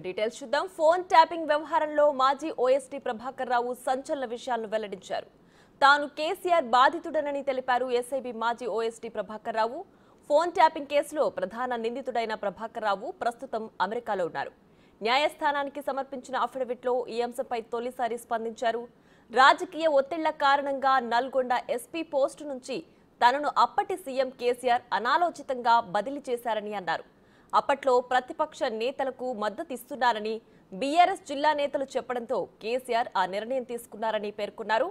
Details చూద్దాం. Phone tapping వ్యవహారంలో మాజీ ఓఎస్టీ ప్రభాకర్ రావు సంచలన విషయాలను వెల్లడించారు. తాను కేసీఆర్ బాధితుడనని తెలిపారు ఎస్ఐబి మాజీ OST Prabhakar Rao. Phone tapping కేసులో ప్రధాన నిందితుడైన ప్రభాకర్ రావు ప్రస్తుతం అమెరికాలో ఉన్నారు. న్యాయస్థానానికి సమర్పించిన అఫిడవిట్లో ఈ అంశంపై తొలిసారి స్పందించారు. రాజకీయ ఒత్తిళ్ల కారణంగా నల్గొండ ఎస్పీ పోస్టు నుంచి తనను అప్పటి సీఎం కేసీఆర్ అనాలోచితంగా బదిలీ చేశారని అన్నారు. అప్పట్లో ప్రతిపక్ష నేతలకు మద్దతిస్తున్నారని బీఆర్ఎస్ జిల్లా నేతలు చెప్పడంతో కేసీఆర్ ఆ నిర్ణయం తీసుకున్నారని పేర్కొన్నారు.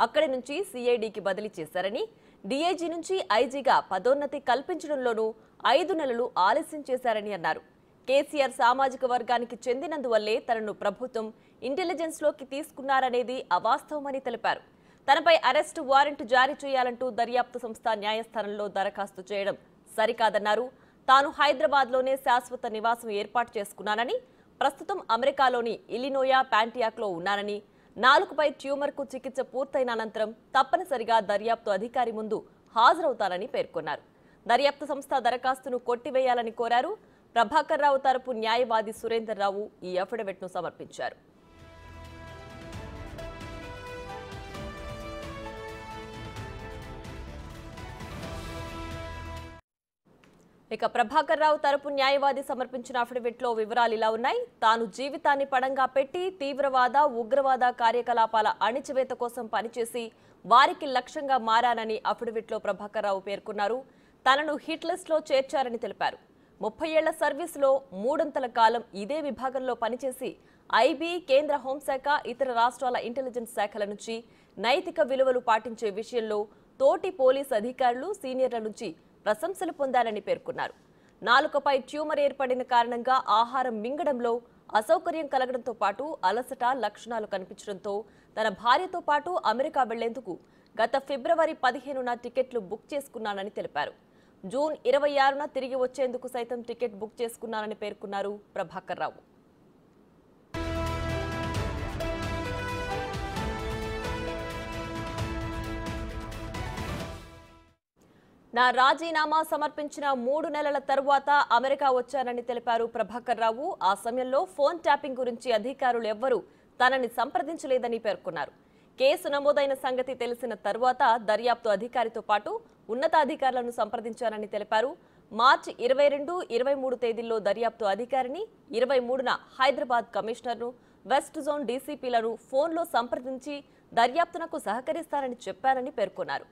అక్కడి నుంచి సిఐడికి బదిలీ చేశారని, డీఐజీ నుంచి ఐజీగా పదోన్నతి కల్పించడంలోనూ 5 నెలలు ఆలస్యం చేశారని అన్నారు. కేసీఆర్ సామాజిక వర్గానికి చెందినందువల్లే తనను ప్రభుత్వం ఇంటెలిజెన్స్లోకి తీసుకున్నారనేది అవాస్తవమని తెలిపారు. తనపై అరెస్టు వారెంట్ జారీ చేయాలంటూ దర్యాప్తు సంస్థ న్యాయస్థానంలో దరఖాస్తు చేయడం సరికాదన్నారు. తాను హైదరాబాద్లోనే శాశ్వత నివాసం ఏర్పాటు చేసుకున్నానని, ప్రస్తుతం అమెరికాలోని ఇలినోయా ప్యాంటియాక్లో ఉన్నానని, నాలుకపై ట్యూమర్కు చికిత్స పూర్తయిన అనంతరం తప్పనిసరిగా దర్యాప్తు అధికారి ముందు హాజరవుతానని పేర్కొన్నారు. దర్యాప్తు సంస్థ దరఖాస్తును కొట్టివేయాలని కోరారు. ప్రభాకర్ రావు తరపు న్యాయవాది సురేందర్ రావు ఈ అఫిడవిట్ను సమర్పించారు. ఇక ప్రభాకర్ రావు తరపు న్యాయవాది సమర్పించిన అఫిడవిట్లో వివరాలు ఇలా ఉన్నాయి. తాను జీవితాన్ని పడంగా పెట్టి తీవ్రవాద, ఉగ్రవాద కార్యకలాపాల అణిచివేత కోసం పనిచేసి వారికి లక్ష్యంగా మారానని అఫిడవిట్లో ప్రభాకర్ రావు పేర్కొన్నారు. తనను హిట్ లిస్ట్లో చేర్చారని తెలిపారు. 30 ఏళ్ల సర్వీసులో 3 కాలం ఇదే విభాగంలో పనిచేసి ఐబీ, కేంద్ర హోంశాఖ, ఇతర రాష్ట్రాల ఇంటెలిజెన్స్ శాఖల నుంచి నైతిక విలువలు పాటించే విషయంలో తోటి పోలీసు అధికారులు, సీనియర్ల నుంచి ప్రశంసలు పొందారని పేర్కొన్నారు. నాలుకపై ట్యూమర్ ఏర్పడిన కారణంగా ఆహారం మింగడంలో అసౌకర్యం కలగడంతో పాటు అలసట లక్షణాలు కనిపించడంతో తన భార్యతో పాటు అమెరికా వెళ్లేందుకు గత ఫిబ్రవరి 15న టికెట్లు బుక్ చేసుకున్నానని తెలిపారు. జూన్ 26న తిరిగి వచ్చేందుకు సైతం టికెట్ బుక్ చేసుకున్నానని పేర్కొన్నారు ప్రభాకర్ రావు. నా రాజీనామా సమర్పించిన 3 నెలల తరువాత అమెరికా వచ్చానని తెలిపారు ప్రభాకర్ రావు. ఆ సమయంలో ఫోన్ ట్యాపింగ్ గురించి అధికారులు ఎవ్వరూ తనని సంప్రదించలేదని పేర్కొన్నారు. కేసు నమోదైన సంగతి తెలిసిన తరువాత దర్యాప్తు అధికారితో పాటు ఉన్నతాధికారులను సంప్రదించానని తెలిపారు. మార్చి 22, 23 తేదీల్లో దర్యాప్తు అధికారిని, 23న హైదరాబాద్ కమిషనర్ను, వెస్ట్ జోన్ డీసీపీలను ఫోన్లో సంప్రదించి దర్యాప్తునకు సహకరిస్తానని చెప్పానని పేర్కొన్నారు.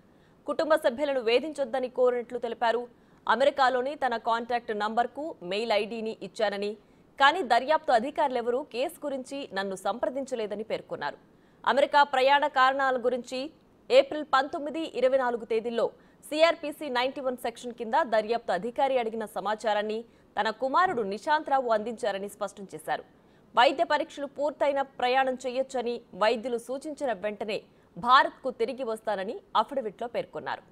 కుటుంబ సభ్యులను వేధించొద్దని కోరినట్లు తెలిపారు. అమెరికాలోని తన కాంటాక్ట్ నంబర్కు మెయిల్ ఐడీని ఇచ్చానని, కానీ దర్యాప్తు అధికారులెవరూ కేసు గురించి నన్ను సంప్రదించలేదని పేర్కొన్నారు. అమెరికా ప్రయాణ కారణాల గురించి ఏప్రిల్ 19, 24 తేదీల్లో సిఆర్పిసి 91 సెక్షన్ కింద దర్యాప్తు అధికారి అడిగిన సమాచారాన్ని తన కుమారుడు నిశాంత్ రావు అందించారని స్పష్టం చేశారు. వైద్య పరీక్షలు పూర్తయిన ప్రయాణం చేయొచ్చని వైద్యులు సూచించిన వెంటనే భారత్కు తిరిగి వస్తానని అఫిడవిట్లో పేర్కొన్నారు.